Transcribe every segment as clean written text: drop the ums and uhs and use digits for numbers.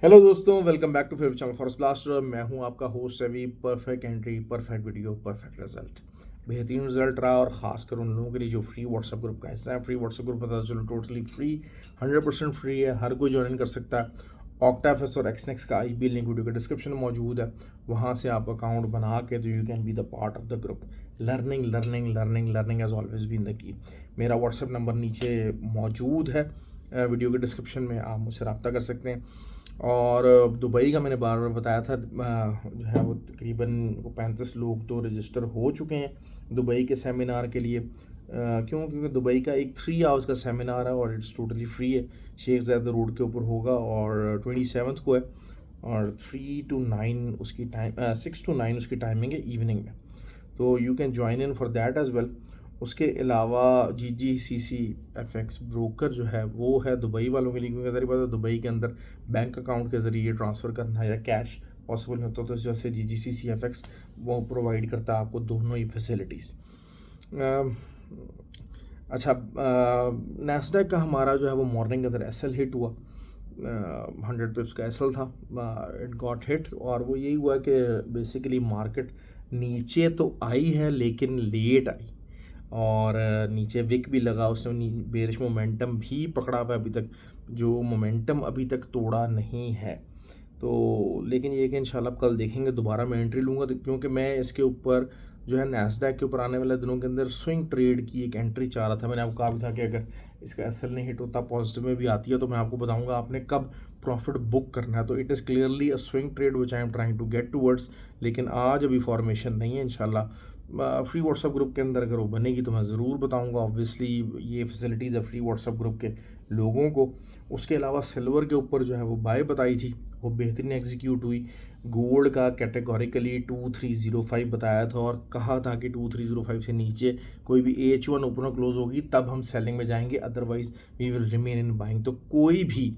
Hello दोस्तों, welcome back to favourite channel Forest Blaster. मैं हूं आपका host Ravi. Perfect entry, perfect video, perfect result, बेहतरीन रिजल्ट रहा। और खासकर उन लोगों के लिए जो फ्री व्हाट्सएप ग्रुप का हिस्सा है। फ्री व्हाट्सएप ग्रुप पता चलो टोटली फ्री, 100% फ्री है, हर कोई ज्वाइन कर सकता है। ऑक्टाफेस और एक्सनेक्स का IB लिंक वीडियो के डिस्क्रिप्शन में मौजूद है। वहाँ से आप अकाउंट बना के तो you can be the part of the group. Learning learning learning learning has always been the key. मेरा व्हाट्सएप नंबर नीचे मौजूद है, वीडियो के डिस्क्रिप्शन में आप मुझसे रब्ता कर सकते हैं। और दुबई का मैंने बार बार बताया था, जो है वो तकरीबन 35 लोग तो रजिस्टर हो चुके हैं दुबई के सेमिनार के लिए। क्योंकि दुबई का एक 3 आवर्स का सेमिनार है और इट्स टोटली फ्री है। शेख ज़ायद रोड के ऊपर होगा और 27 को है। और 3 to 9 उसकी टाइम 6 to 9 उसकी टाइमिंग है इवनिंग में। तो you can join in for that as well. उसके अलावा GGCC ब्रोकर जो है वो है दुबई वालों के लिए, क्योंकि अगर पता दुबई के अंदर बैंक अकाउंट के ज़रिए ट्रांसफ़र करना या कैश पॉसिबल नहीं होता, तो जैसे GGCC वो प्रोवाइड करता है आपको दोनों ही फैसिलिटीज़। अच्छा, नैस्डैक का हमारा जो है वो मॉर्निंग के अंदर SL हिट हुआ। 100 पिप्स का SL था, इट गॉट हिट। और वो यही हुआ कि बेसिकली मार्केट नीचे तो आई है लेकिन लेट आई। और नीचे विक भी लगा, उसने बेरिश मोमेंटम भी पकड़ा हुआ है अभी तक, जो मोमेंटम अभी तक तोड़ा नहीं है। तो लेकिन ये कि इंशाल्लाह कल देखेंगे, दोबारा मैं एंट्री लूँगा, तो क्योंकि मैं इसके ऊपर जो है नैस्डैक के ऊपर आने वाले दिनों के अंदर स्विंग ट्रेड की एक एंट्री चाह रहा था। मैंने आपको कहा भी था कि अगर इसका SL नहीं हिट होता, पॉजिटिव में भी आती है, तो मैं आपको बताऊंगा आपने कब प्रॉफिट बुक करना है। तो it is clearly a swing trade which I am trying to get towards. लेकिन आज अभी फॉर्मेशन नहीं है। इंशाल्लाह फ्री व्हाट्सएप ग्रुप के अंदर अगर वो बनेगी तो मैं ज़रूर बताऊंगा। ऑब्वियसली ये फैसिलिटीज़ है फ्री व्हाट्सएप ग्रुप के लोगों को। उसके अलावा सिल्वर के ऊपर जो है वो बाय बताई थी, वो बेहतरीन एग्जीक्यूट हुई। गोल्ड का कैटेगोरिकली 2305 बताया था और कहा था कि 2305 से नीचे कोई भी H1 ओपन और क्लोज होगी तब हम सेलिंग में जाएंगे, otherwise we will remain in buying. तो कोई भी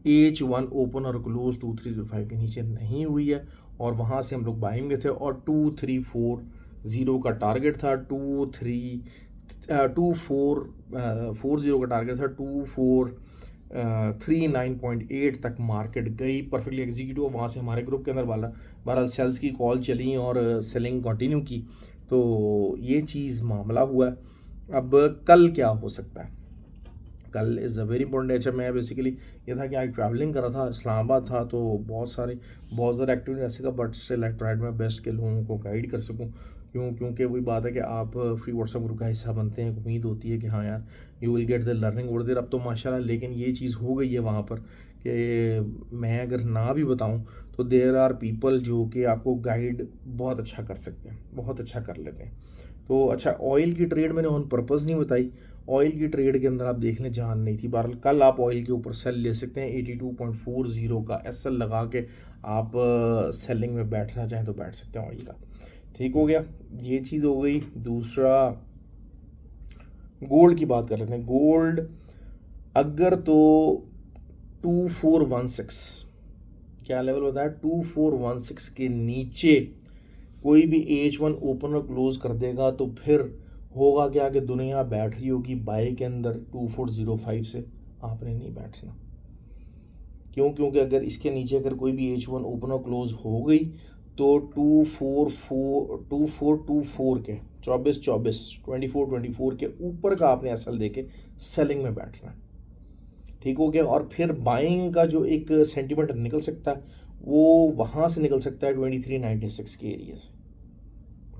H1 ओपन और क्लोज 2305 के नीचे नहीं हुई है और वहाँ से हम लोग बाइंग में थे। और 2340 का टारगेट था, 2440 का टारगेट था, 2439.8 तक मार्केट गई, परफेक्टली एग्जीक्यूटिव। वहाँ से हमारे ग्रुप के अंदर बहरहाल सेल्स की कॉल चली और सेलिंग कंटिन्यू की। तो ये चीज़ मामला हुआ है। अब कल क्या हो सकता है? कल इज़ अ वेरी इंपॉर्टेंट। अच्छा, मैं बेसिकली ये था कि आज ट्रैवलिंग कर रहा था, इस्लामाबाद था, तो बहुत ज़्यादा एक्टिविटी ऐसे का, but still I tried my best के लोगों को गाइड कर सकूँ। क्योंकि वही बात है कि आप फ्री व्हाट्सएप ग्रुप का हिस्सा बनते हैं, उम्मीद होती है कि हाँ यार you will get the learning over there. अब तो माशाल्लाह, लेकिन ये चीज़ हो गई है वहाँ पर कि मैं अगर ना भी बताऊँ तो देयर आर पीपल जो कि आपको गाइड बहुत अच्छा कर सकते हैं, बहुत अच्छा कर लेते हैं। तो अच्छा, ऑयल की ट्रेड मैंने ऑन पर्पज़ नहीं बताई। ऑयल की ट्रेड के अंदर आप देख लें, जान नहीं थी। बहरहाल कल आप ऑयल के ऊपर सेल ले सकते हैं। 82.40 का SL लगा के आप सेलिंग में बैठना चाहें तो बैठ सकते हैं ऑयल का। ठीक हो गया, ये चीज़ हो गई। दूसरा, गोल्ड की बात कर लेते हैं। गोल्ड अगर तो 2416 क्या लेवल बताया, 2416 के नीचे कोई भी H1 ओपन और क्लोज कर देगा तो फिर होगा क्या कि दुनिया बैठ रही होगी बाई के अंदर 2405 से। आपने नहीं बैठना। क्योंकि अगर इसके नीचे अगर कोई भी H1 ओपन और क्लोज हो गई तो 2424 के 24 के ऊपर का आपने SL देके सेलिंग में बैठना है। ठीक हो गया। और फिर बाइंग का जो एक सेंटीमेंट निकल सकता है वो वहाँ से निकल सकता है 2396 के एरिया से।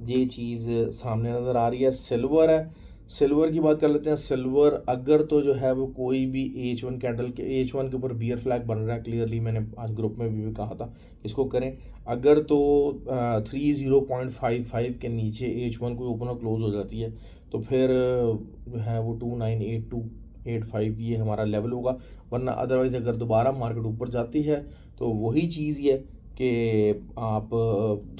ये चीज़ सामने नज़र आ रही है। सिल्वर है, सिल्वर की बात कर लेते हैं। सिल्वर अगर तो जो है वो कोई भी H1 कैंडल के H1 के ऊपर बियर फ्लैग बन रहा है, क्लियरली मैंने आज ग्रुप में भी कहा था इसको करें। अगर तो 30.55 के नीचे H1 कोई ओपन और क्लोज हो जाती है तो फिर जो है वो 298285 ये हमारा लेवल होगा। वरना अदरवाइज़ अगर दोबारा मार्केट ऊपर जाती है तो वही चीज़ ये कि आप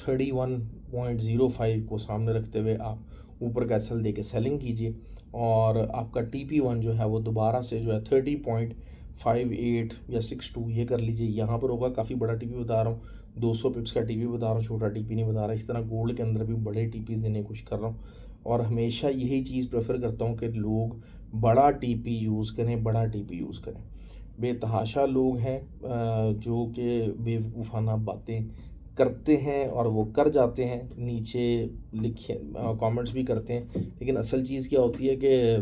31.05 को सामने रखते हुए आप ऊपर का SL दे के सेलिंग कीजिए। और आपका TP1 जो है वो दोबारा से जो है 30.58 या 62 ये कर लीजिए। यहाँ पर होगा, काफ़ी बड़ा TP बता रहा हूँ, 200 पिप्स का TP बता रहा हूँ, छोटा TP नहीं बता रहा। इस तरह गोल्ड के अंदर भी बड़े TPs देने की कोशिश कर रहा हूँ। और हमेशा यही चीज़ प्रेफर करता हूँ कि लोग बड़ा TP यूज़ करें, बड़ा TP यूज़ करें। बेतहाशा लोग हैं जो कि बेवकूफ़ाना बातें करते हैं और वो कर जाते हैं, नीचे लिखे कमेंट्स भी करते हैं, लेकिन असल चीज़ क्या होती है कि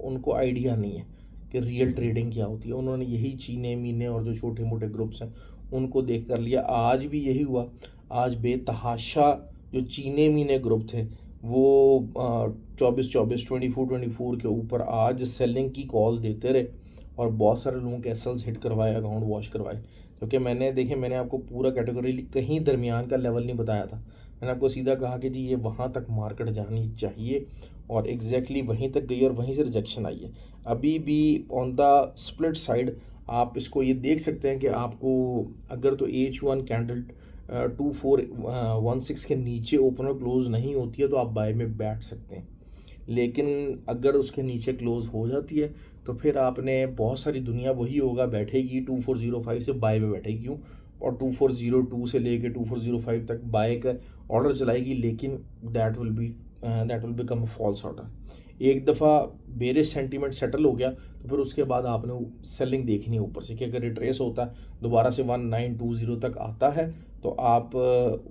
उनको आइडिया नहीं है कि रियल ट्रेडिंग क्या होती है। उन्होंने यही चीने मीने और जो छोटे मोटे ग्रुप्स हैं उनको देख कर लिया। आज भी यही हुआ, आज बेतहाशा जो चीने मीने ग्रुप थे वो 24-24 24-24 के ऊपर आज सेलिंग की कॉल देते रहे और बहुत सारे लोगों के एसएल्स हिट करवाए, अकाउंट वॉश करवाए। क्योंकि मैंने आपको पूरा कैटेगरी कहीं दरमियान का लेवल नहीं बताया था। मैंने आपको सीधा कहा कि जी ये वहाँ तक मार्केट जानी चाहिए और एग्जैक्टली वहीं तक गई और वहीं से रिजेक्शन आई है। अभी भी ऑन द स्प्लिट साइड आप इसको ये देख सकते हैं कि आपको अगर तो H1 कैंडल 2416 के नीचे ओपन और क्लोज नहीं होती है तो आप बाय में बैठ सकते हैं, लेकिन अगर उसके नीचे क्लोज हो जाती है तो फिर आपने बहुत सारी दुनिया वही होगा बैठेगी 2405 से बाय में बैठेगी क्यों, और 2402 से लेके 2405 तक बाय का ऑर्डर चलाएगी, लेकिन that will become a false order. एक दफ़ा बेरिश सेंटीमेंट सेटल हो गया तो फिर उसके बाद आपने सेलिंग देखनी है ऊपर से कि अगर रिट्रेस होता है दोबारा से 1920 तक आता है तो आप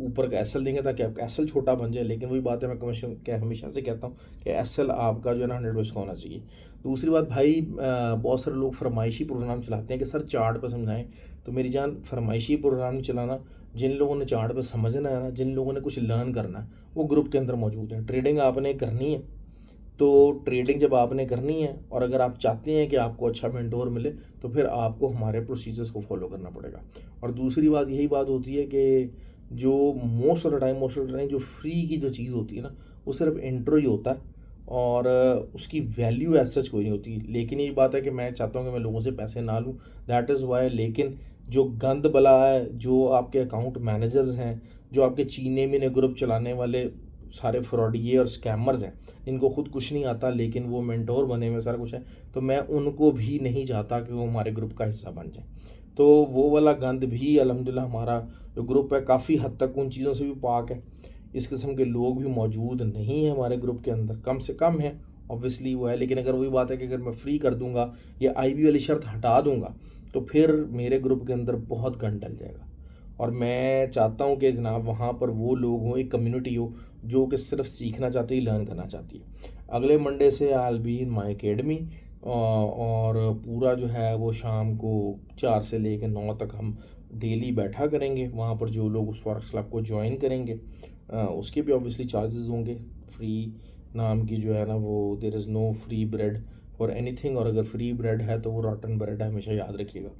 ऊपर का एसएल देंगे ताकि आपका एसएल छोटा बन जाए। लेकिन वही बात है, मैं कमीशन क्या हमेशा से कहता हूँ कि एसएल आपका जो है ना 100 बेस का होना चाहिए। दूसरी बात भाई, बहुत सारे लोग फरमाइशी प्रोग्राम चलाते हैं कि सर चार्ट पर समझाएं, तो मेरी जान फरमाइशी प्रोग्राम नहीं चलाना। जिन लोगों ने चार्ट पर समझना है ना, जिन लोगों ने कुछ लर्न करना है, वो ग्रुप के अंदर मौजूद है। ट्रेडिंग आपने करनी है तो ट्रेडिंग जब आपने करनी है और अगर आप चाहते हैं कि आपको अच्छा मेंटोर मिले तो फिर आपको हमारे प्रोसीजर्स को फॉलो करना पड़ेगा। और दूसरी बात यही बात होती है कि जो मोस्ट ऑफ द टाइम जो फ्री की जो चीज़ होती है ना वो सिर्फ इंट्रो ही होता है और उसकी वैल्यू एज सच कोई नहीं होती। लेकिन यही बात है कि मैं चाहता हूँ कि मैं लोगों से पैसे ना लूँ, दैट इज़ वाई। लेकिन जो गंद बला है, जो आपके अकाउंट मैनेजर्स हैं, जो आपके चीने मीने ग्रुप चलाने वाले सारे फ्रॉडिये और स्कैमर्स हैं, इनको खुद कुछ नहीं आता लेकिन वो मेंटोर बने हुए सारा कुछ है, तो मैं उनको भी नहीं चाहता कि वो हमारे ग्रुप का हिस्सा बन जाए। तो वो वाला गंद भी अल्हम्दुलिल्लाह हमारा जो ग्रुप है काफ़ी हद तक उन चीज़ों से भी पाक है। इस किस्म के लोग भी मौजूद नहीं हैं हमारे ग्रुप के अंदर, कम से कम है, ऑब्वियसली वो है। लेकिन अगर वही बात है कि अगर मैं फ्री कर दूंगा या आईबी वाली शर्त हटा दूंगा तो फिर मेरे ग्रुप के अंदर बहुत गंद डल जाएगा। और मैं चाहता हूँ कि जनाब वहाँ पर वो लोग हों, एक कम्युनिटी हो जो कि सिर्फ सीखना चाहती है, लर्न करना चाहती है। अगले मंडे से I will be in my academy और पूरा जो है वो शाम को 4 से लेकर 9 तक हम डेली बैठा करेंगे। वहाँ पर जो लोग उस फॉरेक्स क्लब को ज्वाइन करेंगे उसके भी ऑब्वियसली चार्जेस होंगे। फ्री नाम की जो है ना वो, there is no free bread for anything, और अगर फ्री ब्रेड है तो वो रॉटन ब्रेड है, हमेशा याद रखिएगा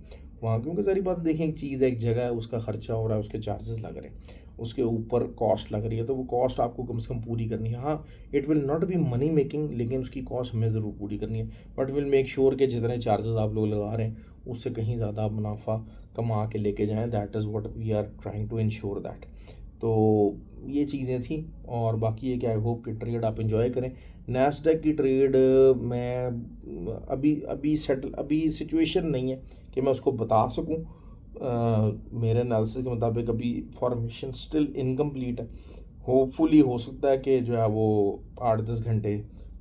वहाँ। क्योंकि सारी बात देखें, एक चीज़ है, एक जगह है, उसका खर्चा हो रहा है, उसके चार्जेस लग रहे हैं, उसके ऊपर कॉस्ट लग रही है, तो वो कॉस्ट आपको कम से कम पूरी करनी है। हाँ, it will not be money making, लेकिन उसकी कॉस्ट हमें ज़रूर पूरी करनी है। बट विल मेक श्योर कि जितने चार्जेस आप लोग लगा रहे हैं उससे कहीं ज़्यादा आप मुनाफा कमा के लेके जाएँ। That is what we are trying to ensure that. तो ये चीज़ें थी और बाकी ये कि आई होप कि ट्रेड आप इंजॉय करें। नैस्डैक की ट्रेड मैं अभी सिचुएशन नहीं है कि मैं उसको बता सकूं। मेरे एनालिसिस के मुताबिक अभी फॉर्मेशन स्टिल इनकम्प्लीट है। होपफुली हो सकता है कि जो है वो 8-10 घंटे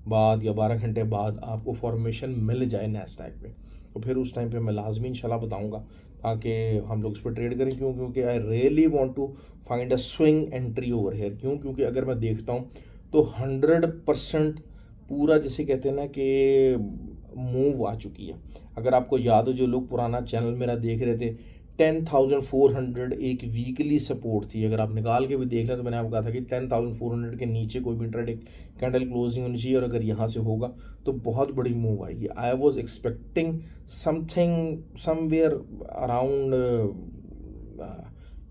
बाद या 12 घंटे बाद आपको फॉर्मेशन मिल जाए नैस्डैक पे, तो फिर उस टाइम पे मैं लाजमी इंशाल्लाह बताऊंगा ताकि हम लोग उस पर ट्रेड करें। क्यों? क्योंकि I really want to find a swing entry over here. क्यों? क्योंकि अगर मैं देखता हूँ तो 100% पूरा जिसे कहते हैं ना कि मूव आ चुकी है। अगर आपको याद हो, जो लोग पुराना चैनल मेरा देख रहे थे, 10,400 एक वीकली सपोर्ट थी। अगर आप निकाल के भी देख लें तो मैंने आपको कहा था कि 10,400 के नीचे कोई भी इंट्राडे कैंडल क्लोज नहीं होनी चाहिए, और अगर यहाँ से होगा तो बहुत बड़ी मूव आएगी। I was expecting something somewhere around,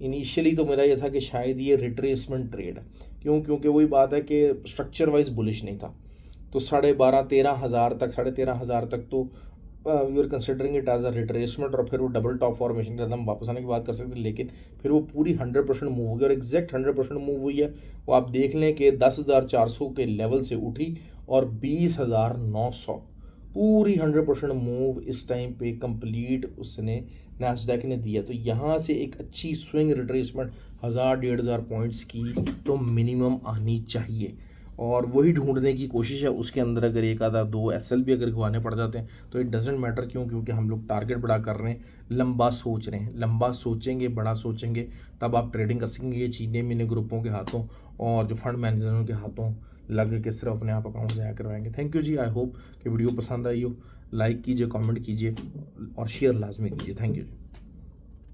initially तो मेरा ये था कि शायद ये रिट्रेसमेंट ट्रेड है। क्यों? क्योंकि वही बात है कि स्ट्रक्चर वाइज बुलिश नहीं था। तो 12,500-13,000 तक तो we are considering it as a retracement, और फिर वो डबल टॉप फॉर्मेशन के साथ हम वापस आने की बात कर सकते हैं। लेकिन फिर वो पूरी 100% मूव हो गई और एग्जैक्ट 100% मूव हुई है। वो आप देख लें कि 10,400 के लेवल से उठी और 20,900 पूरी 100% मूव इस टाइम पे कंप्लीट उसने नैस्डैक ने दिया। तो यहाँ से एक अच्छी स्विंग रिट्रेसमेंट 1,000-1,500 पॉइंट्स की तो मिनिमम आनी चाहिए। और वही ढूंढने की कोशिश है। उसके अंदर अगर एक आधा 2 एसएल भी अगर गंवाने पड़ जाते हैं तो इट डजेंट मैटर। क्यों? क्योंकि हम लोग टारगेट बड़ा कर रहे हैं, लंबा सोच रहे हैं। लंबा सोचेंगे, बड़ा सोचेंगे, तब आप ट्रेडिंग कर सकेंगे। ये चीज़ें मैंने ग्रुपों के हाथों और जो फंड मैनेजरों के हाथों लग के सिर्फ अपने आप अकाउंट ज़ाया करवाएंगे। थैंक यू जी। आई होप कि वीडियो पसंद आई हो। लाइक कीजिए, कमेंट कीजिए और शेयर लाजमी कीजिए। Thank you ji.